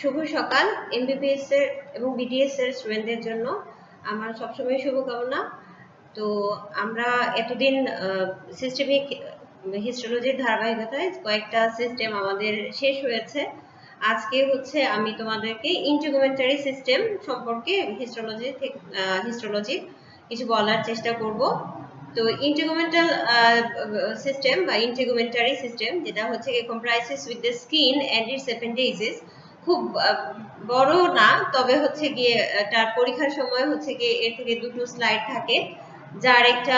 শুভ সকাল এমবিবিএস এর এবং বিডিএস এর স্টুডেন্টদের জন্য আমার সবসময় শুভকামনা। তো আমরা এতদিন সিস্টেমিক হিস্টোলজির ধারাবাহিকতায় কয়েকটা সিস্টেম আমাদের শেষ হয়েছে। আজকে হচ্ছে আমি তোমাদেরকে ইন্টিগুমেন্টারি সিস্টেম সম্পর্কে হিস্টোলজি কিছু বলার চেষ্টা করব। তো ইন্টিগুমেন্টাল সিস্টেম বা ইন্টিগুমেন্টারি সিস্টেম যেটা হচ্ছে comprises with the skin and its appendages, খুব বড় না, তবে হচ্ছে গিয়ে তার পরীক্ষার সময় হচ্ছে গিয়ে এর থেকে দুটো স্লাইড থাকে যার একটা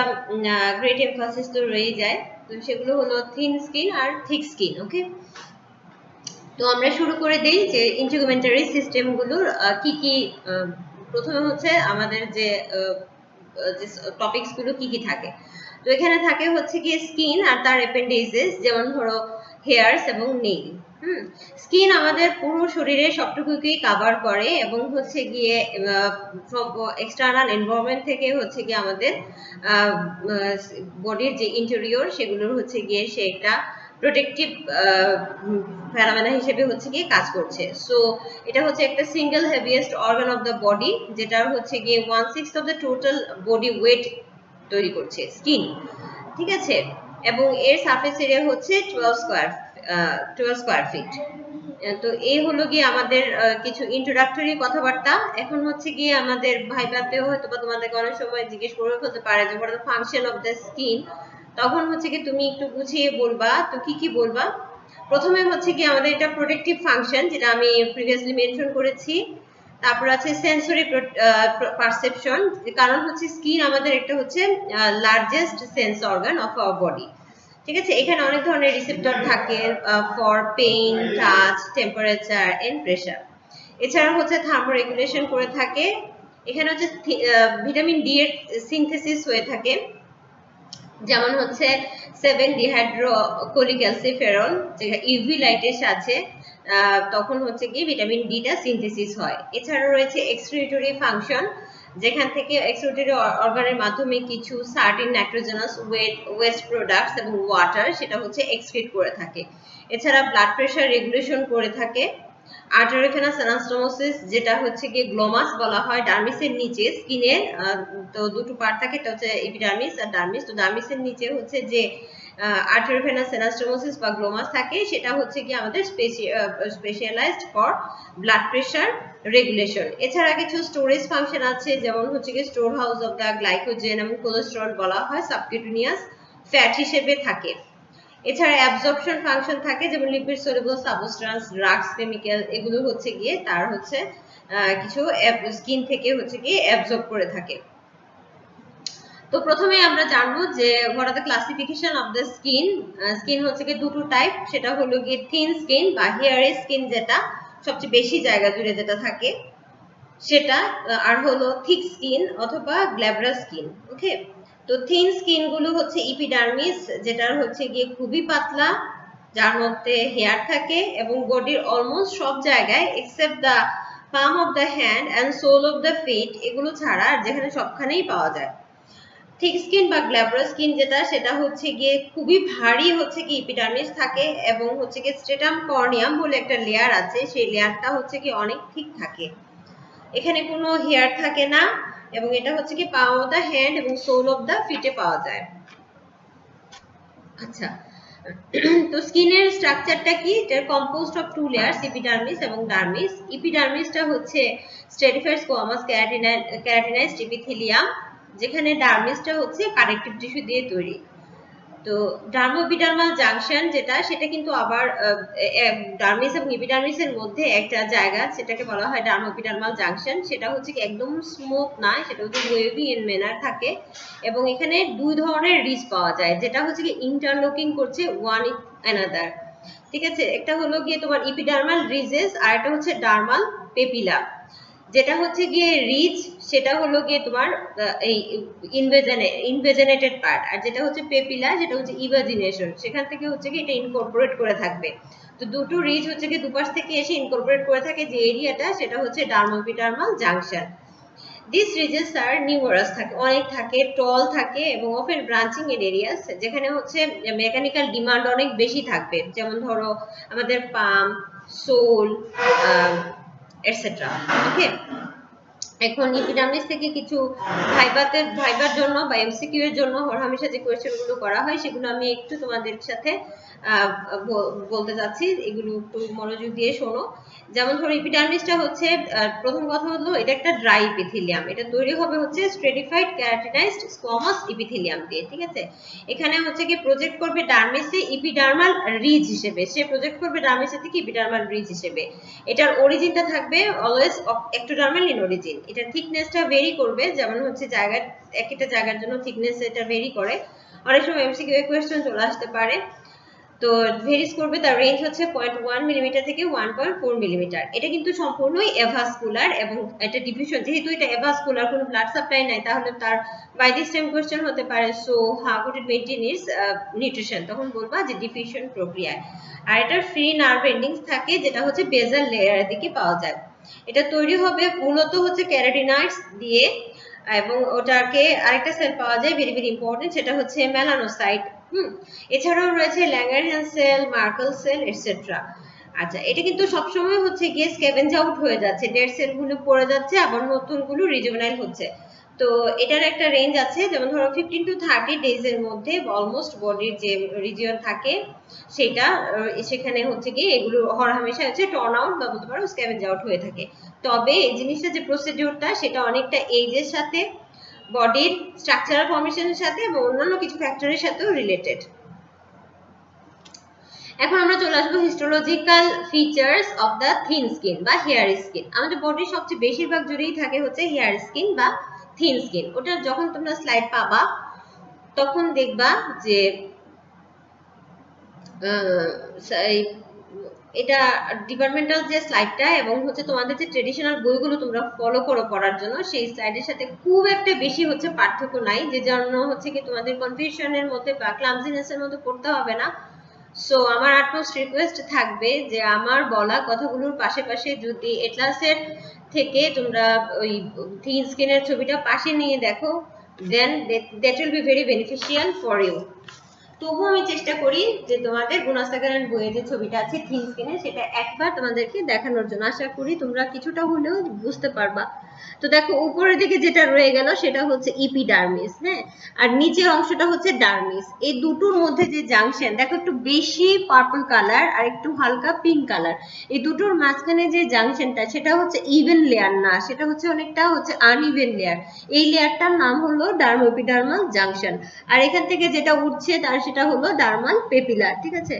গ্রেট এমফাসিস তো রয়ে যায়। তো সেগুলো হলো থিন স্কিন আর থিক স্কিন। ওকে, তো আমরা শুরু করে দেই যে ইন্টিগুমেন্টারি সিস্টেমগুলোর কি কি। প্রথমে হচ্ছে আমাদের যে টপিকস গুলো কি কি থাকে। তো এখানে থাকে হচ্ছে কি স্কিন আর তার অ্যাপেন্ডিসেস, যেমন ধরো হেয়ারস এবং নেইল। স্কিন আমাদের পুরো শরীরের সবটুকুকেই কভার করে এবং হচ্ছে গিয়ে এক্সটার্নাল এনভায়রনমেন্ট থেকে হচ্ছে গিয়ে আমাদের বডির যে ইন্টেরিয়র সেগুলোর হচ্ছে গিয়ে সে একটা প্রোটেক্টিভ ফেনোমেনা হিসেবে হচ্ছে গিয়ে কাজ করছে। সো এটা হচ্ছে একটা single heaviest organ of the body, যেটা হচ্ছে গিয়ে 1/6 of the total body weight তৈরি করছে স্কিন। ঠিক আছে, এবং এর সারফেস এরিয়া হচ্ছে 12 স্কয়ার ফিট। তো এই হলো গিয়ে আমাদের কিছু ইন্ট্রোডাক্টরি কথাবার্তা। এখন হচ্ছে গিয়ে আমাদের ভাইভাতেও হয়তো বা তোমাদেরকে অনেক সময় জিজ্ঞেস করে ফেলতে পারে যে what are the function of the skin. তখন হচ্ছে কি তুমি একটু বুঝিয়ে বলবা। তো কি কি বলবা? প্রথমে হচ্ছে কি আমাদের এটা প্রোটেক্টিভ ফাংশন, যেটা আমি প্রিভিয়াসলি মেনশন করেছি। তারপর আছে সেন্সরি পারসেপশন, কারণ হচ্ছে স্কিন আমাদের একটা হচ্ছে largest sense organ of our body. ঠিক আছে, এখানে অনেক ধরনের রিসেপ্টর থাকে for pain, touch, temperature and pressure. এছাড়া হচ্ছে থার্মো রেগুলেশন করে থাকে। এখানে হচ্ছে ভিটামিন ডি এর সিনথেসিস হয়ে থাকে, যেমন হচ্ছে 7-ডিহাইড্রোকোলিক্যালসিফেরল, যেটা ইউভি লাইটের সাথে তখন হচ্ছে কি ভিটামিন ডি টা সিনথেসিস হয়। এছাড়া রয়েছে এক্সক্রিটরি ফাংশন, যেখান থেকে এক্সক্রিটরি অর্গানের মাধ্যমে কিছু সার্টেন নাইট্রোজেনাস ওয়েস্ট প্রোডাক্টস এবং ওয়াটার সেটা হচ্ছে এক্সক্রিট করে থাকে। এছাড়া ব্লাড প্রেশার রেগুলেশন করে থাকে। আর্টেরিওভেনাস অ্যানাস্টোমোসিস, যেটা হচ্ছে গিয়ে গ্লোমাস বলা হয় ডার্মিসের নিচে স্কিনের। তো দুটো পার্ট থাকে, এটা হচ্ছে এপিডার্মিস আর ডার্মিস। তো ডার্মিসের নিচে হচ্ছে যে আর্টেরিওভেনাস অ্যানাস্টোমোসিস বা গ্লোমাস থাকে, সেটা হচ্ছে কি আমাদের specialised for blood pressure regulation. এছাড়া কিছু স্টোরেজ ফাংশন আছে, যেমন হচ্ছে কি store house of the glycogen এবং কোলেস্টেরল বলা হয়, সাবকিউটেনিয়াস ফ্যাট হিসেবে থাকে। এছাড়া অ্যাবজর্পশন ফাংশন থাকে, যেমন lipid soluble substance, drugs, chemical, এগুলো হচ্ছে গিয়ে তার হচ্ছে কিছু স্কিন থেকে হচ্ছে গিয়ে অ্যাবজর্ব করে থাকে। তো প্রথমে আমরা জানবো যে what are the classification of the skin. Skin হচ্ছে গিয়ে দুটো টাইপ, সেটা হলো গিয়ে থিন স্কিন বা হেয়ারি স্কিন, যেটা সবচেয়ে বেশি জায়গা জুড়ে যেটা থাকে সেটা, আর হলো থিক স্কিন অথবা গ্ল্যাব্রাস স্কিন। ওকে, তো থিন স্কিন গুলো হচ্ছে ইপিডার্মিস, যেটার হচ্ছে গিয়ে খুবই পাতলা, যার মধ্যে হেয়ার থাকে এবং বডির অলমোস্ট সব জায়গায় except the palm of the hand and sole of the feet, এগুলো ছাড়া যেখানে সবখানেই পাওয়া যায়। থিক স্কিন বা গ্ল্যাব্রাস স্কিন যেটা, সেটা হচ্ছে গিয়ে খুবই ভারী হচ্ছে কি ইপিডার্মিস থাকে এবং হচ্ছে গিয়ে স্ট্রেটাম কর্নিয়াম বলে একটা লেয়ার আছে, সেই লেয়ারটা হচ্ছে কি অনেক থিক থাকে। এখানে কোনো হেয়ার থাকে না এবং এটা হচ্ছে কি পাম অফ দ্য হ্যান্ড এবং সোল অফ দ্য ফিটে পাওয়া যায়। আচ্ছা, তো স্কিনের স্ট্রাকচারটা কি? এটা composed of two layers, epidermis এবং ডার্মিস। এপিডার্মিসটা হচ্ছে স্ট্রাটিফায়ার স্কোয়ামাস ক্যারাটিনাইজড এপিথেলিয়াম, যেখানে ডার্মিসটা হচ্ছে কানেকটিভ টিস্যু দিয়ে তৈরি। তো ডার্মোএপিডার্মাল জাংশন যেটা, সেটা কিন্তু আবার ডার্মিস এবং এপিডার্মিসের মধ্যে একটা জায়গা, সেটাকে বলা হয় ডার্মোএপিডার্মাল জাংশন। সেটা হচ্ছে কি একদম স্মুথ না, সেটা হচ্ছে ওয়েভি ইন ম্যানার থাকে এবং এখানে দুই ধরনের রিজ পাওয়া যায়, যেটা হচ্ছে কি ইন্টারলকিং করছে ওয়ান উইথ অ্যানাদার। ঠিক আছে, একটা হলো গিয়ে তোমার এপিডার্মাল রিজেস আর একটা হচ্ছে ডার্মাল পেপিলা। যেটা হচ্ছে গিয়ে রিজ, সেটা হলো গিয়ে তোমার এই ইনভেজেনেটেড পার্ট, আর যেটা হচ্ছে পেপিলা, যেটা হচ্ছে ইভাজিনেশন, সেখান থেকে হচ্ছে কি এটা ইনকর্পোরেট করে থাকবে। তো দুটো রিজ হচ্ছে কি দুপাশ থেকে এসে ইনকর্পোরেট করে থাকে যে এরিয়াটা, সেটা হচ্ছে ডার্মোএপিডার্মাল junction. These regions are numerous থাকে, অনেক থাকে, tall থাকে এবং often branching in areas যেখানে হচ্ছে মেকানিক্যাল ডিমান্ড অনেক বেশি থাকবে, যেমন ধরো আমাদের পাম, সোল, এটসেট্রা। ওকে, এখন এপিডার্মিস থেকে কিছু ভাইবার জন্য বা এমসিকিউ এর জন্য হরহামেশা যে কোয়েশ্চেনগুলো করা হয় সেগুলো আমি একটু তোমাদের সাথে বলতে যাচ্ছি, এগুলো একটু মনোযোগ দিয়ে শোনো। যেমন ধরো এপিডার্মিসটা হচ্ছে, প্রথম কথা হলো এটা একটা ড্রাই এপিথেলিয়াম, এটা তৈরি হবে হচ্ছে স্ট্রেটিফাইড ক্যারাটিনাইজড স্কোয়ামাস এপিথেলিয়াম দিয়ে, ঠিক আছে। এখানে হচ্ছে কি প্রজেক্ট করবে ডার্মিসে এপিডার্মাল রিজ হিসেবে, সে প্রজেক্ট করবে ডার্মিসে থেকে এপিডার্মাল রিজ হিসেবে। এটার অরিজিনটা থাকবে অলওয়েজ এক্টোডার্মাল ইন অরিজিন। এটার থিকনেসটা ভেরি করবে, যেমন হচ্ছে জায়গা, এক একটা জায়গার জন্য থিকনেস এটা ভেরি করে, অনেক সময় এমসিকিউ কোয়েশ্চেন চলে আসতে পারে। তো ভেরিস করবে, তার রেঞ্জ হচ্ছে 0.1 মিলিমিটার থেকে 1.4 মিলিমিটার। এটা কিন্তু সম্পূর্ণই এভাস্কুলার এবং এটা ডিফিউশন, যেহেতু এটা এভাস্কুলার, কোনো ব্লাড সাপ্লাই নাই, তাহলে তার বাই দিস টাইম কোয়েশ্চেন হতে পারে so how could it maintain it's nutrition, তখন বলবা যে ডিফিউশন প্রক্রিয়ায়। আর এটা ফ্রি নার্ভ এন্ডিংস থাকে, যেটা হচ্ছে বেজাল লেয়ারের দিকে পাওয়া যায়। এটা তৈরি হবে মূলত হচ্ছে ক্যারাটিনয়েডস দিয়ে, এবং ওটাকে আরেকটা সেল পাওয়া যায় ভেরি ভেরি ইম্পর্টেন্ট, সেটা হচ্ছে মেলানোসাইট। এছাড়াও রয়েছে Langerhans cell, Merkel cell, etcetera. আচ্ছা, এটা কিন্তু সবসময় হচ্ছে গিয়ে স্ক্যাভেঞ্জ আউট হয়ে যাচ্ছে, ডেড সেলগুলো পড়ে যাচ্ছে, আবার নতুনগুলো রিজুভেনাইল হচ্ছে। তো এটার একটা রেঞ্জ আছে, যেমন ধরো 15 to 30 ডেজ এর মধ্যে অলমোস্ট বডির যে রিজিয়ন থাকে সেটা, সেখানে হচ্ছে কি এগুলো হরহামেশা হচ্ছে টর্ন আউট বা বলতে পারো স্ক্যাভেঞ্জ আউট হয়ে থাকে। তবে এই জিনিসটা যে প্রসিডিউরটা, সেটা অনেকটা এজের সাথে, বডির স্ট্রাকচারাল ফর্মেশনের সাথে এবং অন্যান্য কিছু ফ্যাক্টরের সাথেও রিলেটেড। এখন আমরা চলে আসবো histological features of the thin skin বা হেয়ার স্কিন। আমাদের বডির সবচেয়ে বেশিরভাগ জুড়েই থাকে হচ্ছে হেয়ার স্কিন বা থিন স্কিন। ওটা যখন তোমরা স্লাইড পাবা তখন দেখবা যে এটা ডিপার্টমেন্টাল যে স্লাইডটা এবং হচ্ছে তোমাদের যে ট্রেডিশনাল বইগুলো তোমরা ফলো করো পড়ার জন্য, সেই স্লাইডের সাথে খুব একটা বেশি হচ্ছে পার্থক্য নাই, যে জন্য হচ্ছে কি তোমাদের কনফিউশনের মধ্যে বা ক্লামজিনেসের মধ্যে পড়তে হবে না। সো আমার আটমোস্ট রিকোয়েস্ট থাকবে যে আমার বলা কথাগুলোর পাশে যদি এটলাসের থেকে তোমরা ওই থিন স্কিনের ছবিটা পাশে নিয়ে দেখো, then that will be very beneficial for you. তবুও আমি চেষ্টা করি যে তোমাদের গুণাস্তাগারের বইয়ে যে ছবিটা আছে থিন স্কিনে, সেটা একবার তোমাদেরকে দেখানোর জন্য, আশা করি তোমরা কিছুটা হলেও বুঝতে পারবা। তো দেখো উপরের দিকে যেটা রয়ে গেল সেটা হচ্ছে ইপিডার্মিস, হ্যাঁ, আর নিচের অংশটা হচ্ছে ডার্মিস। এই দুটোর মধ্যে যে জাংশন, দেখো একটু বেশি পার্পল কালার আর একটু হালকা পিঙ্ক কালার, এই দুটোর মাঝখানে যে জাংশনটা সেটা হচ্ছে ইভেন লেয়ার না, সেটা হচ্ছে অনেকটা হচ্ছে আনইভেন লেয়ার। এই লেয়ারটার নাম হলো ডার্মোপিডার্মাল জাংশন। আর এখান থেকে যেটা উঠছে তার সেটা হলো ডার্মাল পেপিলার, ঠিক আছে।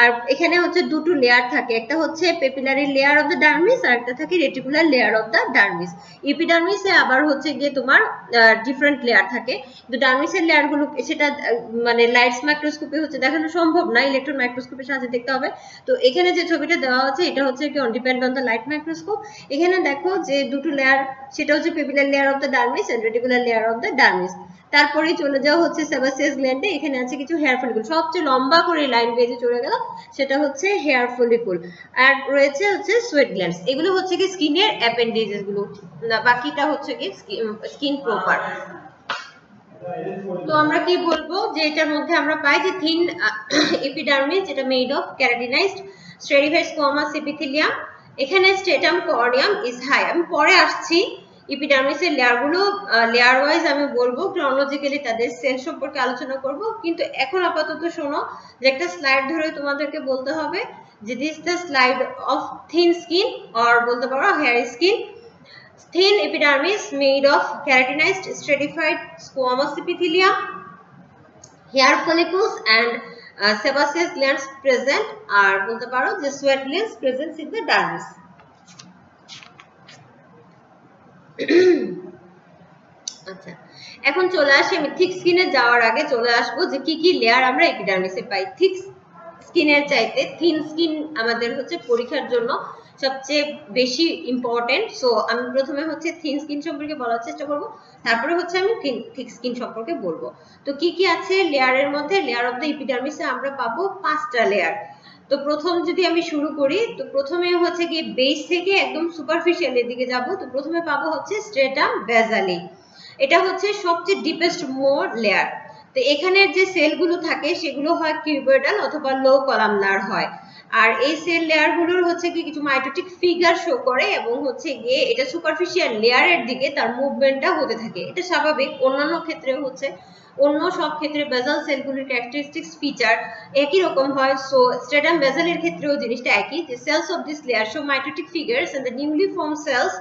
আর এখানে হচ্ছে দুটো লেয়ার থাকে, একটা হচ্ছে papillary layer of the dermis আর একটা থাকে reticular layer of the dermis. এপিডার্মিসে আবার হচ্ছে গিয়ে তোমার ডিফারেন্ট লেয়ার থাকে, কিন্তু ডার্মিসের লেয়ার গুলো সেটা মানে লাইটস মাইক্রোস্কোপে হচ্ছে দেখানো সম্ভব না, ইলেকট্রন মাইক্রোস্কোপের সাহায্যে দেখতে হবে। তো এখানে যে ছবিটা দেওয়া আছে এটা হচ্ছে কি depend on the light microscope. এখানে দেখো যে দুটো লেয়ার, সেটা হচ্ছে papillary layer of the dermis and reticular layer of the dermis. তারপরে চলে যাওয়া হচ্ছে সেবাসিয়াস গ্ল্যান্ডে, এখানে আছে কিছু হেয়ার ফলিকুল, সবচেয়ে লম্বা করে লাইন বেজে চলে গেল সেটা হচ্ছে হেয়ার ফলিকুল। আর রয়েছে হচ্ছে সোয়েট গ্ল্যান্ডস, এগুলো হচ্ছে কি স্কিনের অ্যাপেন্ডেজেস গুলো, বাকিটা হচ্ছে কি স্কিন প্রপার। তো আমরা কি বলবো যে এটার মধ্যে আমরা পাই যে থিন এপিডার্মিস, যেটা মেড অফ ক্যারাটিনাইজড স্ট্রেটিফাইড স্কোয়ামাস এপিথেলিয়াম। এখানে স্ট্রেটাম কর্নিয়াম ইজ হাই, আমি পরে আসছি এপিডার্মিসের লেয়ারগুলো লেয়ার ওয়াইজ আমি বলবো, ক্রনোলজিক্যালি তাদের সেল সম্পর্কে আলোচনা করব। কিন্তু এখন আপাতত শোনো যে একটা স্লাইড ধরে তোমাদেরকে বলতে হবে যে this the slide of thin skin or বলতে পারো hair skin. Thin epidermis made of keratinized stratified squamous epithelium, hair follicles and sebaceous glands present, আর বলতে পারো যে sweat glands present in the dermis. আচ্ছা, এখন চলে আসি আমি থিক স্কিনে যাওয়ার আগে চলে আসবো যে কি কি লেয়ার আমরা এপিডার্মিসে পাই। থিক স্কিনের চাইতে থিন স্কিন আমাদের হচ্ছে পরীক্ষার জন্য সবচেয়ে বেশি ইম্পর্টেন্ট। সো আমি প্রথমে হচ্ছে থিন স্কিন সম্পর্কে বলার চেষ্টা করব, তারপরে হচ্ছে আমি থিক স্কিন সম্পর্কে বলবো। তো কি কি আছে লেয়ারের মধ্যে, লেয়ার অফ দ্য এপিডার্মিসে আমরা পাবো 5টা লেয়ার। তো প্রথম যদি আমি শুরু করি, তো প্রথমে হচ্ছে কি বেস থেকে একদম সুপারফিশিয়াল এর দিকে যাব। তো প্রথমে পাবো হচ্ছে স্ট্রেটাম বেসালি, এটা হচ্ছে সবচেয়ে ডিপেস্ট মোর লেয়ার। তো এখানের যে সেলগুলো থাকে সেগুলো হয় কিউবয়েডাল অথবা লো কলামনার হয়। আর এই সেল লেয়ার গুলোর হচ্ছে কি কিছু মাইটোটিক ফিগার শো করে এবং হচ্ছে গিয়ে এটা সুপারফিশিয়াল লেয়ারের দিকে তার মুভমেন্টটা হতে থাকে। এটা স্বাভাবিক, অন্যান্য ক্ষেত্রেও হচ্ছে, অন্য সব ক্ষেত্রে বেসাল সেলগুলির ক্যারেক্টারিস্টিক্স ফিচার একই রকম হয়। সো স্ট্রেটাম বেসালের ক্ষেত্রেও জিনিসটা একই, যে cells of this layer show mitotic figures and the newly form cells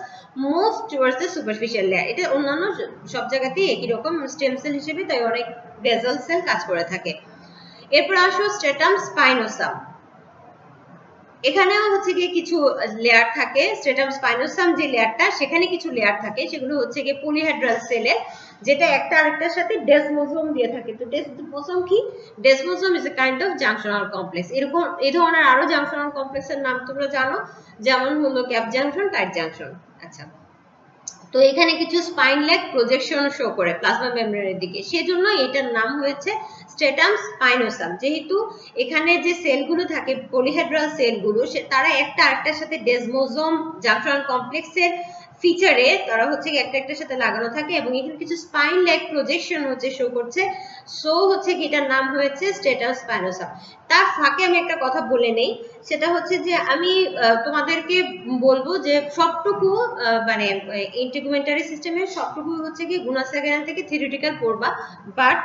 move towards the superficial layer. এটা অন্যান্য সব জায়গাতেই একই রকম, স্টেম সেল হিসেবে তাই অনেক বেসাল সেল কাজ করে থাকে। এরপর আসো স্ট্রেটাম স্পাইনোসাম। এখানেও হচ্ছে গিয়ে কিছু লেয়ার থাকে। স্ট্রেটাম স্পাইনোসাম যে লেয়ারটা, সেখানে কিছু লেয়ার থাকে, সেগুলো হচ্ছে গিয়ে পলিহেড্রাল সেলের, যেটা একটা আরেকটার সাথে ডেসমোসোম দিয়ে থাকে। তো ডেসমোসোম কি? Desmosome is a kind of junctional complex. এরকম এই ধরনের আরো জাংশনাল কমপ্লেক্সের নাম তোমরা জানো, যেমন হলো গ্যাপ জাংশন, টাইট জাংশন। আচ্ছা, তো এখানে কিছু স্পাইন লেগ প্রজেকশন শো করে প্লাজমা মেমব্রেনের দিকে, সেজন্য এটার নাম হয়েছে স্ট্রেটাম স্পাইনোসাম। যেহেতু এখানে যে সেলগুলো থাকে পলিহেড্রাল সেলগুলো, তারা একটা আরেকটার সাথে ডেসমোসোম জাংশনাল কমপ্লেক্সের ফিচারে তারা হচ্ছে একটা একটার সাথে লাগানো থাকে এবং এখানে কিছু স্পাইন লেগ প্রজেকশন হচ্ছে শো করছে। সো হচ্ছে কি এটার নাম হয়েছে স্ট্রেটাম স্পাইনোসাম। তার ফাঁকে আমি একটা কথা বলে নেই, সেটা হচ্ছে যে আমি তোমাদেরকে বলবো যে সবটুকু মানে ইন্টিগুমেন্টারি সিস্টেমের সবটুকু হচ্ছে কি গুণাসাগারান থেকে থিওরিটিক্যাল পড়বা, বাট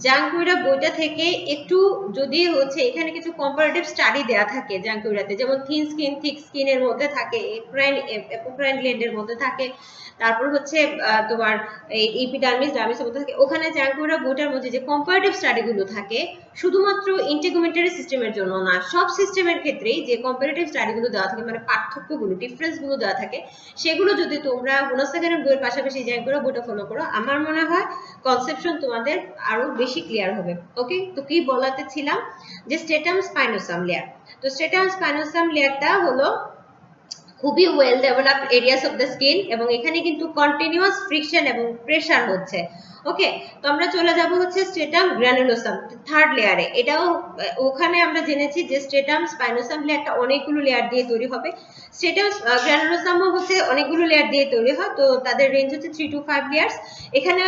জাঙ্কুইরা বইটা থেকে একটু যদি হচ্ছে এখানে কিছু কম্পারেটিভ স্টাডি দেয়া থাকে জাঙ্কুইরাতে, যেমন থিন স্কিন থিক স্কিনের মধ্যে থাকে, এপোক্রাইন গ্ল্যান্ডের মধ্যে থাকে, তারপর হচ্ছে তোমার এই এপিডার্মিস ডার্মিসের মধ্যে থাকে। ওখানে জাঙ্কুইরা বইটার মধ্যে যে কম্পারেটিভ স্টাডিগুলো থাকে শুধুমাত্র ইন্টিগুমেন্টারি সিস্টেমের জন্য না, সব সিস্টেমের ক্ষেত্রেই যে কম্পারেটিভ স্টাডিগুলো দেওয়া থাকে, মানে পার্থক্যগুলো ডিফারেন্সগুলো দেওয়া থাকে, সেগুলো যদি তোমরা গুণাসাগারের বইয়ের পাশাপাশি জাঙ্কুইরা বইটা ফলো করো, আমার মনে হয় কনসেপশন তোমাদের আরো বেশি ক্লিয়ার হবে। ওকে, তো কি বলাতে ছিলাম, যে স্ট্রেটাম স্পাইনোসাম লেয়ার। তো স্ট্রেটাম স্পাইনোসাম লেয়ারটা হলো খুবই well developed areas of the skin এবং এখানে কিন্তু কন্টিনিউয়াস ফ্রিকশন এবং প্রেসার হচ্ছে। ওকে, তো আমরা চলে যাব হচ্ছে স্ট্রেটাম গ্রানুলোসাম থার্ড লেয়ারে। এটাও ওখানে আমরা জেনেছি যে স্ট্রেটাম স্পাইনোসাম লেয়ারটা অনেকগুলো লেয়ার দিয়ে তৈরি হবে, স্ট্রেটাম গ্রানুলোসামও হচ্ছে অনেকগুলো লেয়ার দিয়ে তৈরি হয়। তো তাদের রেঞ্জ হচ্ছে 3 to 5 লেয়ার্স। এখানে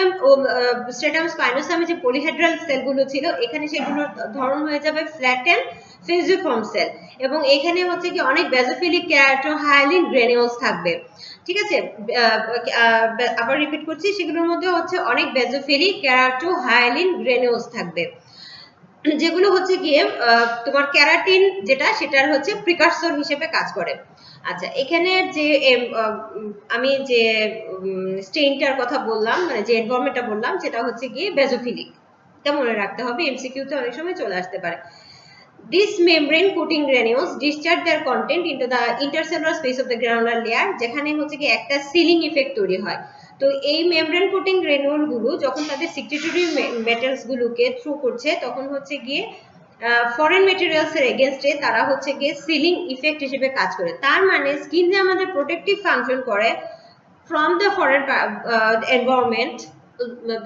স্ট্রেটাম স্পাইনোসামে যে পলিহেড্রাল সেলগুলো ছিল, এখানে সেগুলোর ধরন হয়ে যাবে ফ্ল্যাটেন ফিউজিফর্ম সেল এবং এখানে হচ্ছে কি অনেক বেসোফিলিক কেরাটোহায়ালিন গ্রেনিউলস থাকবে। ঠিক আছে, আবার রিপিট করছি, সেগুলোর মধ্যে হচ্ছে অনেক বেসোফিলিক কেরাটোহায়ালিন গ্রেনিউলস থাকবে, যেগুলো হচ্ছে গিয়ে তোমার ক্যারাটিন যেটা, সেটার হচ্ছে প্রিকারসর হিসেবে কাজ করে। আচ্ছা, এখানে যে আমি যে স্টেইনটার কথা বললাম, মানে যে এনভায়রনমেন্টটা বললাম, সেটা হচ্ছে গিয়ে বেসোফিলিক। এটা মনে রাখতে হবে, এমসিকিউতে অনেক সময় চলে আসতে পারে। These membrane coating granules discharge their content into the intercellular space of the granular layer, যেখানে হচ্ছে কি একটা সিলিং ইফেক্ট তৈরি হয়। তো এই মেমব্রেন কোটিং গ্রানুল গুলো যখন তাদের সিক্রেটরি মেটালস গুলোকে থ্রু করছে, তখন হচ্ছে গিয়ে ফরেন মেটেরিয়ালস এর এগেইনস্টে তারা হচ্ছে গিয়ে সিলিং ইফেক্ট হিসেবে কাজ করে। তার মানে স্কিন যে আমাদের প্রোটেক্টিভ ফাংশন করে ফ্রম দ্য ফরেন এনভায়রনমেন্ট,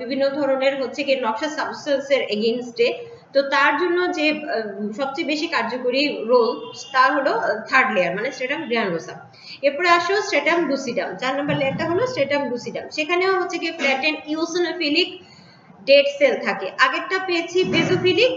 বিভিন্ন ধরনের হচ্ছে গিয়ে নকশা সাবস্টেন্সের এগেইনস্টে, তো তার জন্য যে সবচেয়ে বেশি কার্যকরী রোল, তা হলো থার্ড লেয়ার মানে স্ট্রেটাম গ্রানুলোসাম। এরপরে আসো স্ট্রেটাম লুসিডাম, 4 নম্বর লেয়ারটা হলো স্ট্রেটাম লুসিডাম। সেখানেও হচ্ছে কি ফ্ল্যাটেন ইওসিনোফিলিক ডেড সেল থাকে। আগেরটা পেয়েছি বেসোফিলিক,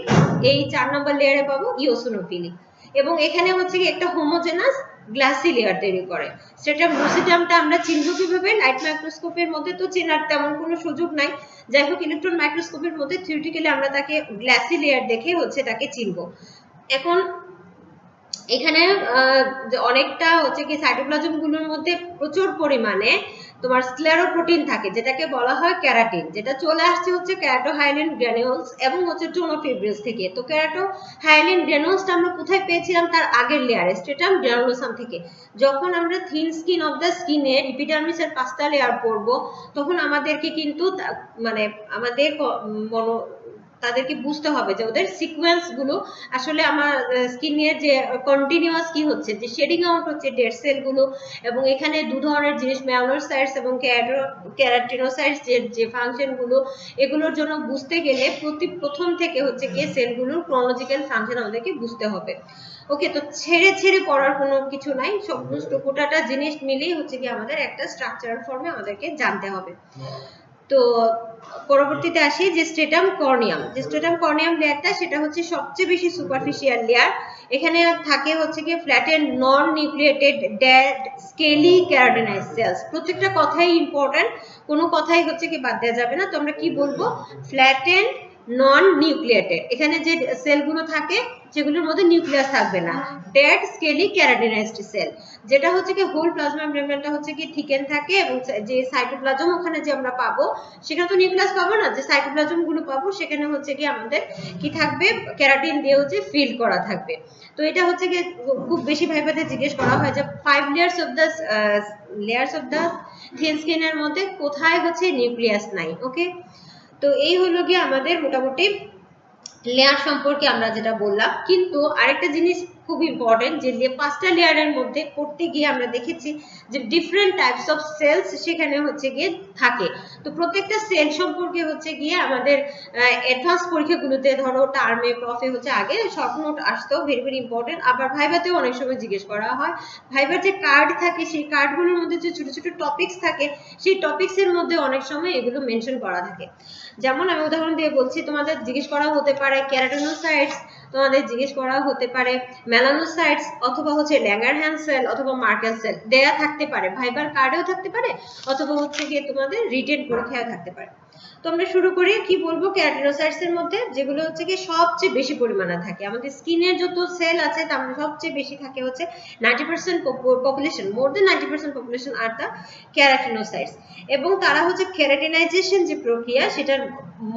এই 4 নম্বর লেয়ারে পাবো ইওসিনোফিলিক এবং এখানে হচ্ছে কি একটা হোমোজেনাস গ্লাসি লেয়ার তৈরি করে। স্ট্রেটাম লুসিডামটা আমরা চিনব কিভাবে? লাইট মাইক্রোস্কোপের মধ্যে তো চেনার তেমন কোনো সুযোগ নাই, যাই হোক ইলেকট্রন মাইক্রোস্কোপের মধ্যে থিওরিটিক্যালি আমরা তাকে গ্লাসি লেয়ার দেখে হচ্ছে তাকে চিনব। এখন এখানে অনেকটা হচ্ছে কি সাইটোপ্লাজম গুলোর মধ্যে প্রচুর পরিমাণে তোমার স্ক্লেরোপ্রোটিন থাকে, যেটাকে বলা হয় ক্যারাটিন, যেটা চলে আসছে হচ্ছে ক্যারাটোহায়ালিন গ্র্যানুলস এবং হচ্ছে টোনোফিব্রিলস থেকে। তো ক্যারাটোহায়ালিন গ্র্যানুলসটা আমরা কোথায় পেয়েছিলাম? তার আগের লেয়ারে স্ট্রেটাম গ্রানুলোসাম থেকে। যখন আমরা থিন স্কিন অফ দ্য স্কিনে এপিডার্মিসের 5টা লেয়ার পড়ব, তখন আমাদেরকে কিন্তু মানে আমাদের তাদেরকে বুঝতে হবে যে ওদের সিকোয়েন্স গুলো আসলে আমার স্কিনের যে কন্টিনিউয়াস কি হচ্ছে, যে শেডিং আউট হচ্ছে ডেড সেল গুলো, এবং এখানে দু ধরনের জিনিস মেলানোসাইটস এবং কেরাটিনোসাইটস যে ফাংশন গুলো, এগুলোর জন্য বুঝতে গেলে প্রথম থেকে হচ্ছে গিয়ে সেলগুলোর ক্রোনোলজিক্যাল ফাংশন আমাদেরকে বুঝতে হবে। ওকে, তো ছেড়ে ছেড়ে পড়ার কোনো কিছু নাই, সমস্ত গোটাটা জিনিস মিলেই হচ্ছে কি আমাদের একটা স্ট্রাকচারাল ফর্মে আমাদেরকে জানতে হবে। তো পরবর্তীতে আসি যে স্ট্রেটাম কর্নিয়াম। যে স্ট্রেটাম কর্নিয়াম লেয়ারটা সেটা হচ্ছে সবচেয়ে বেশি সুপারফিশিয়াল লেয়ার। এখানে থাকে হচ্ছে কি ফ্ল্যাটেন নন নিউক্লিয়েটেড ডেড স্কেলি ক্যারাটিনাইজ সেলস। প্রত্যেকটা কথাই ইম্পর্টেন্ট, কোনো কথাই হচ্ছে কি বাদ দেওয়া যাবে না। তো আমরা কি বলবো, ফ্ল্যাটেন নন নিউক্লিয়েটেড, এখানে যে সেলগুলো থাকে সেগুলোর মধ্যে নিউক্লিয়াস থাকবে না, ডেড স্কেলি ক্যারাটিনাইজড সেল, যেটা হচ্ছে কি হোল প্লাজমা মেমব্রেনটা হচ্ছে কি থিকেন থাকে, এবং যে সাইটোপ্লাজম ওখানে যে আমরা পাবো সেখানে তো নিউক্লিয়াস পাবো না, যে সাইটোপ্লাজম গুলো পাবো সেখানে হচ্ছে কি আমাদের কি থাকবে, ক্যারাটিন দিয়ে হচ্ছে ফিল করা থাকবে। তো এটা হচ্ছে কি খুব বেশি ভাইভাতে জিজ্ঞেস করা হয় যে 5 লেয়ার্স অফ দা থিন স্কিনের মধ্যে কোথায় হচ্ছে নিউক্লিয়াস নাই। ওকে, তো এই হলো গিয়ে আমাদের মোটামুটি লেয়ার সম্পর্কে আমরা যেটা বললাম। কিন্তু আরেকটা জিনিস খুব ইম্পর্টেন্ট, যে 5টা লেয়ারের মধ্যে পড়তে গিয়ে আমরা দেখেছি যে ডিফারেন্ট টাইপস অফ সেলস সেখানে হচ্ছে গিয়ে থাকে। তো প্রত্যেকটা সেল সম্পর্কে হচ্ছে গিয়ে আমাদের অ্যাডভান্স পরীক্ষাগুলোতে ধরো টার্মে প্রফে হচ্ছে আগে শর্ট নোট আসতো, ভেরি ভেরি ইম্পর্টেন্ট। আবার ভাইভাতেও অনেক সময় জিজ্ঞেস করা হয়, ভাইভার যে কার্ড থাকে সেই কার্ডগুলোর মধ্যে যে ছোট ছোট টপিকস থাকে সেই টপিকসের মধ্যে অনেক সময় এগুলো মেনশন করা থাকে। যেমন আমি উদাহরণ দিয়ে বলছি, তোমাদের জিজ্ঞেস করা হতে পারে কেরাটিনোসাইটস, তোমাদের জিজ্ঞেস করা হতে পারে মেলানোসাইটস, অথবা হচ্ছে ল্যাঙ্গারহ্যান্স সেল, অথবা মার্কেল সেল দেয়া থাকতে পারে, ভাইবার কার্ডেও থাকতে পারে, অথবা হচ্ছে গিয়ে তোমাদের রিটেন পরীক্ষায় থাকতে পারে। তো আমরা শুরু করি, কি বলবো, কেরাটিনোসাইটস এর মধ্যে যেগুলো হচ্ছে কি সবচেয়ে বেশি পরিমাণে থাকে আমাদের স্কিনের যত সেল আছে তার মধ্যে সবচেয়ে বেশি থাকে হচ্ছে 90% পপুলেশন, মোর দেন 90% পপুলেশন আর দা কেরাটিনোসাইটস, এবং তারা হচ্ছে কেরাটিনাইজেশন যে প্রক্রিয়া সেটার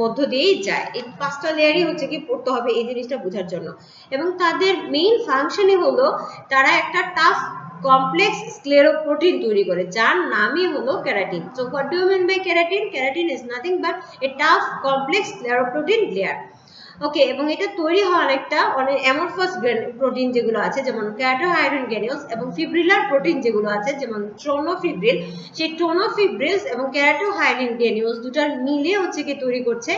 মধ্য দিয়েই যায়। এই 5টা লেয়ারই হচ্ছে কি পড়তে হবে এই জিনিসটা বোঝার জন্য। এবং তাদের মেইন ফাংশনই হলো তারা একটা টাফ কমপ্লেক্স স্ক্লেরোপ্রোটিন তৈরি করে, যার নামই হলো keratin. So what do you mean by keratin? Keratin is nothing but a tough complex scleroprotein layer. Okay, এবং এটা তৈরি হয় অনেক অ্যামরফাস প্রোটিন যেগুলো আছে, যেমন ক্যারোটোহাইড্রিন গ্র্যানিউলস, এবং ফিব্রিলার প্রোটিন যেগুলো আছে যেমন ট্রোনোফিব্রিল, সেই ট্রোনোফিব্রিলস এবং ক্যারোটোহাইড্রিন গ্র্যানিউলস দুটার মিলে হচ্ছে কি তৈরি করছে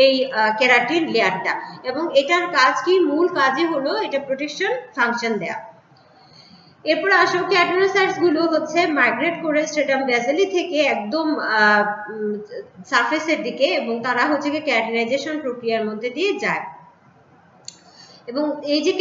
এই কেরাটিন লেয়ারটা। এবং এটার কাজ কি, মূল কাজই হলো এটা প্রোটেকশন ফাংশন দেয়া। এরপর আসো, কেরাটিনোসাইটস গুলো হচ্ছে মাইগ্রেট করে স্ট্রেটাম বেসিলি থেকে একদম সারফেসের দিকে, এবং তারা হচ্ছে কি কেরাটিনাইজেশন প্রক্রিয়ার মধ্যে দিয়ে যায়। এবং এই যে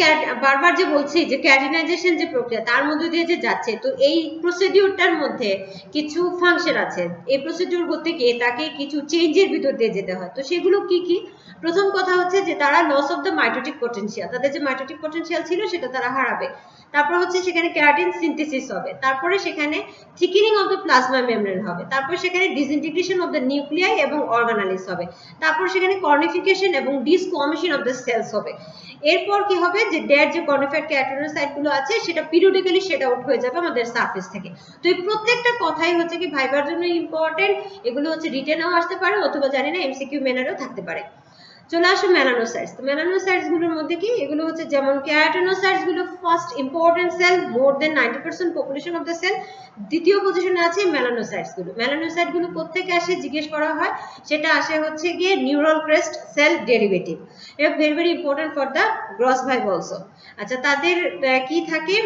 বারবার যে বলছি যে কেরাটিনাইজেশন যে প্রক্রিয়া তার মধ্যে দিয়ে যে যাচ্ছে, তো এই প্রসিডিউরটার মধ্যে কিছু ফাংশন আছে, এই প্রসিডিউর করতে গিয়ে তাকে কিছু চেঞ্জের ভিতর দিয়ে যেতে হয়। তো সেগুলো কি কি? প্রথম কথা হচ্ছে যে তারা loss of the mitotic potential, তাদের যে মাইটোটিক পটেনশিয়াল ছিল সেটা তারা হারাবে। তারপর হচ্ছে সেখানে কেরাটিন সিনথেসিস হবে, তারপরে সেখানে thickening of the plasma membrane হবে, তারপর সেখানে ডিসইন্টিগ্রেশন অফ দ্য নিউক্লিয়াই এবং অর্গানালিস হবে, তারপর সেখানে কর্নিফিকেশন এবং ডিসকমিশন অফ দ্য সেলস হবে। এরপর কি হবে, যে ডেড যে কর্নিফাইড কেরাটিনোসাইট গুলো আছে সেটা পিরিয়ডিক্যালি সেট আউট হয়ে যাবে আমাদের সারফেস থেকে। তো এই প্রত্যেকটা কথাই হচ্ছে কি ভাইবার জন্য ইম্পর্টেন্ট, এগুলো হচ্ছে রিটেনেও আসতে পারে, অথবা জানি না এমসিকিউ ম্যানারেও থাকতে পারে। চলে আসো মেলানোসাইটস। তো মেলানোসাইটস গুলোর মধ্যে কি, এগুলো হচ্ছে যেমন কেরাটিনোসাইটস গুলো first important cell, more than 90% population of the cell. দ্বিতীয় পজিশনে আছে মেলানোসাইটস গুলো। মেলানোসাইট গুলো কোত্থেকে আসে জিজ্ঞেস করা হয়, সেটা আসে হচ্ছে গিয়ে নিউরাল ক্রেস্ট সেল ডেরিভেটিভ। এটা very very important for the gross viva also. আচ্ছা, তাদের কি থাকে,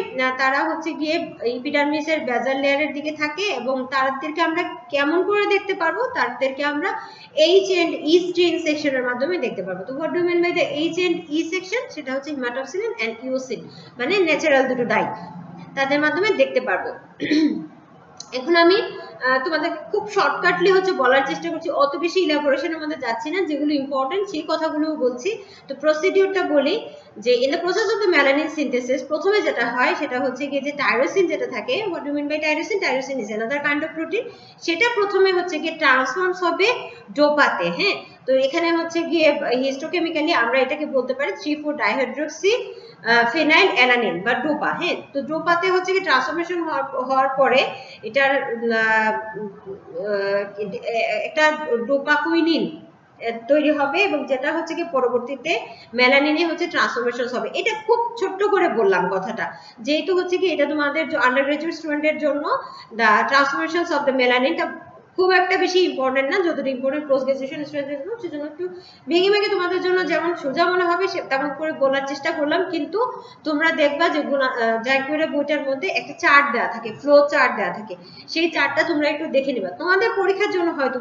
তারা হচ্ছে গিয়ে এপিডার্মিসের বেজাল লেয়ারের দিকে থাকে, এবং তাদেরকে আমরা কেমন করে দেখতে পারবো, তাদেরকে আমরা H and E চেইন সেকশনের মাধ্যমে দেখতে পারবো। তো what do mean by the H and E section? সেটা হচ্ছে হিমাটোক্সিলিন এন্ড ইওসিন, মানে ন্যাচারাল দুটো ডাই, তাদের মাধ্যমে দেখতে পারবো। এখন আমি তোমাদের খুব শর্টকাটলি হচ্ছে বলার চেষ্টা করছি, অত বেশি ইলাবোরেশনের মধ্যে যাচ্ছি না, যেগুলো ইম্পর্টেন্ট সেই কথাগুলো বলছি। তো প্রসিডিউরটা বলি, যে in the process of the melanin synthesis প্রথমে যেটা হয় সেটা হচ্ছে কি, যে টাইরোসিন যেটা থাকে, what do mean by tyrosine? Tyrosine is another kind of protein. সেটা প্রথমে হচ্ছে কি ট্রান্সফর্মস হবে ডোপাতে। হ্যাঁ, তো এখানে হচ্ছে গিয়ে হিস্টোকেমিক্যালি আমরা এটাকে বলতে পারি 3,4-ডাইহাইড্রোক্সি ফেনাইল অ্যালানিন বা ডোপা। হ্যাঁ, তো ডোপাতে হচ্ছে কি ট্রান্সফরমেশন হওয়ার পরে এটার একটা ডোপাকুইনিন তৈরি হবে এবং যেটা হচ্ছে কি পরবর্তীতে মেলানিনে হচ্ছে ট্রান্সফরমেশন হবে। এটা খুব ছোট্ট করে বললাম কথাটা, যেহেতু হচ্ছে কি এটা তোমাদের আন্ডার গ্রাজুয়েট স্টুডেন্টের জন্য দ্য ট্রান্সফরমেশনস অফ দ্য মেলানিনটা খুব একটা বেশি ইম্পর্টেন্ট না, যতটা ইম্পর্টেন্ট পোস্ট গ্রাজুয়েশন স্টুডেন্টদের জন্য, সেজন্য একটু ভেঙে ভেঙে তোমাদের জন্য যেমন সোজা মনে হবে তেমন করে বলার চেষ্টা করলাম। কিন্তু তোমরা দেখবা যে জাইকুয়ের বইটার মধ্যে একটা চার্ট দেওয়া থাকে, ফ্লো চার্ট দেওয়া থাকে, সেই চার্টটা তোমরা একটু দেখে নিবা। তোমাদের পরীক্ষার জন্য হয়তো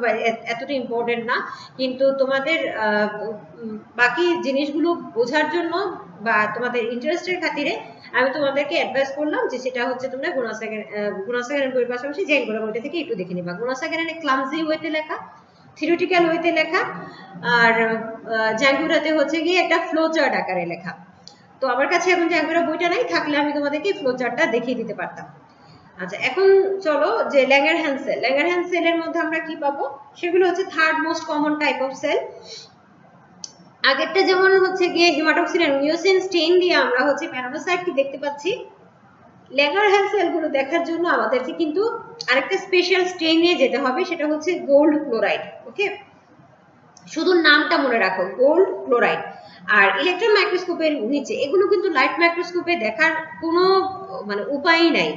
এতটা ইম্পর্টেন্ট না, কিন্তু তোমাদের বাকি জিনিসগুলো বোঝার জন্য বা তোমাদের ইন্টারেস্টের খাতিরে আমি তোমাদেরকে অ্যাডভাইস করলাম যে সেটা হচ্ছে তোমরা গুণাসাগরের বইয়ের পাশাপাশি জাইকুয়ের বইটা থেকে একটু দেখে নিবা। গুণাসাগরের ক্লামজি ওয়েতে লেখা, থিওরিটিক্যাল ওয়েতে লেখা, আর জাইকুয়াতে হচ্ছে গিয়ে একটা ফ্লো চার্ট আকারে লেখা। তো আমার কাছে এখন জাইকুয়ার বইটা নাই, থাকলে আমি তোমাদেরকে ফ্লো চার্টটা দেখিয়ে দিতে পারতাম। আচ্ছা, এখন চলো যে ল্যাঙ্গারহ্যান্স সেল, ল্যাঙ্গারহ্যান্স সেলের মধ্যে আমরা কি পাবো, সেগুলো হচ্ছে third most common type of cell. আগেরটা যেমন হচ্ছে গিয়ে হেমাটোক্সিন আর মিওসিন স্টেইন দিয়ে আমরা হচ্ছে প্যারানোসাইট কি দেখতে পাচ্ছি, ল্যাঙ্গারহ্যান্স সেলগুলো দেখার জন্য আমাদেরকে কিন্তু আরেকটা স্পেশাল স্টেইন নিয়ে যেতে হবে, সেটা হচ্ছে গোল্ড ক্লোরাইড। ওকে, শুধু নামটা মনে রাখো, গোল্ড ক্লোরাইড। আর ইলেকট্রন মাইক্রোস্কোপের নিচে এগুলো কিন্তু লাইট মাইক্রোস্কোপে দেখার কোনো মানে উপায়ই নাই।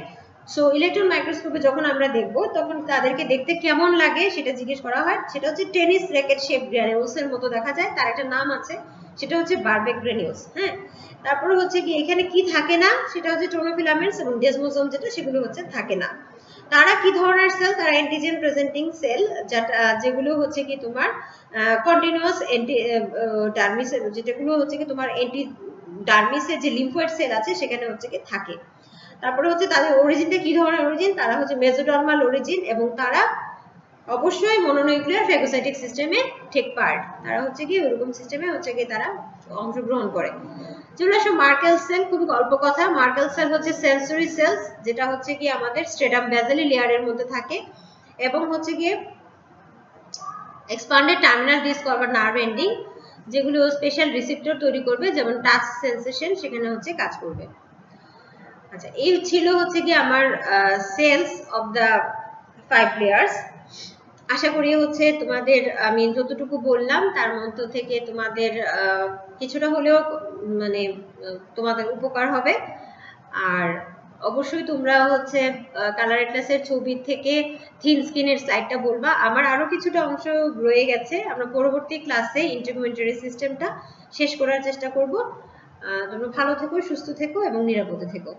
সো ইলেকট্রন মাইক্রোস্কোপে যখন আমরা দেখব তখন তাদেরকে দেখতে কেমন লাগে সেটা জিজ্ঞেস করা হয়। সেটা হচ্ছে টেনিস র্যাকেট শেপ গ্রানিউলস এর মতো দেখা যায়, তার একটা নাম আছে, সেটা হচ্ছে বারবেক গ্রানিউলস। হ্যাঁ, তারপরে হচ্ছে কি এখানে কি থাকে না, সেটা হচ্ছে টোনোফিলামেন্টস এবং ডেসমোসোম, যেটা সেগুলো হচ্ছে থাকে না। তারা কি ধরনের সেল, তারা অ্যান্টিজেন প্রেজেন্টিং সেল, যেগুলো হচ্ছে কি তোমার কন্টিনিউয়াস অ্যান্টি ডার্মিস, যেগুলো হচ্ছে কি তোমার অ্যান্টি ডার্মিসের যে লিম্ফয়েড সেল আছে সেখানে হচ্ছে কি থাকে। তারপরে হচ্ছে তাদের অরিজিনটা কি ধরনের অরিজিন, তারা হচ্ছে মেসোডার্মাল অরিজিন এবং তারা অবশ্যই মনোনিউক্লিয়ার ফ্যাগোসাইটিক সিস্টেমে টেক পার্ট, তারা হচ্ছে কি ওরকম সিস্টেমে হচ্ছে কি তারা অংশগ্রহণ করে। চলে আসো মার্কেল সেল, খুবই অল্প কথা। মার্কেল সেল হচ্ছে সেন্সরি সেলস, যেটা হচ্ছে কি আমাদের স্ট্রেটাম বেসালি লেয়ারের মধ্যে থাকে এবং হচ্ছে কি expanded terminal disc or nerve ending, যেগুলো স্পেশাল রিসেপ্টর তৈরি করবে, যেমন টাচ সেন্সেশন সেখানে হচ্ছে কাজ করবে। আচ্ছা, এই ছিল হচ্ছে কি আমার সেলস অফ দ্য 5 লেয়ার্স। আশা করি হচ্ছে তোমাদের আমি যতটুকু বললাম তার মধ্য থেকে তোমাদের কিছুটা হলেও মানে তোমাদের উপকার হবে। আর অবশ্যই তোমরা হচ্ছে কালার অ্যাটলাসের ছবি থেকে থিন স্কিনের স্লাইডটা বলবা। আমার আরো কিছুটা অংশ রয়ে গেছে, আমরা পরবর্তী ক্লাসে ইন্টিগ্রুমেন্টারি সিস্টেমটা শেষ করার চেষ্টা করব। তোমরা ভালো থেকো, সুস্থ থেকো এবং নিরাপদে থেকো।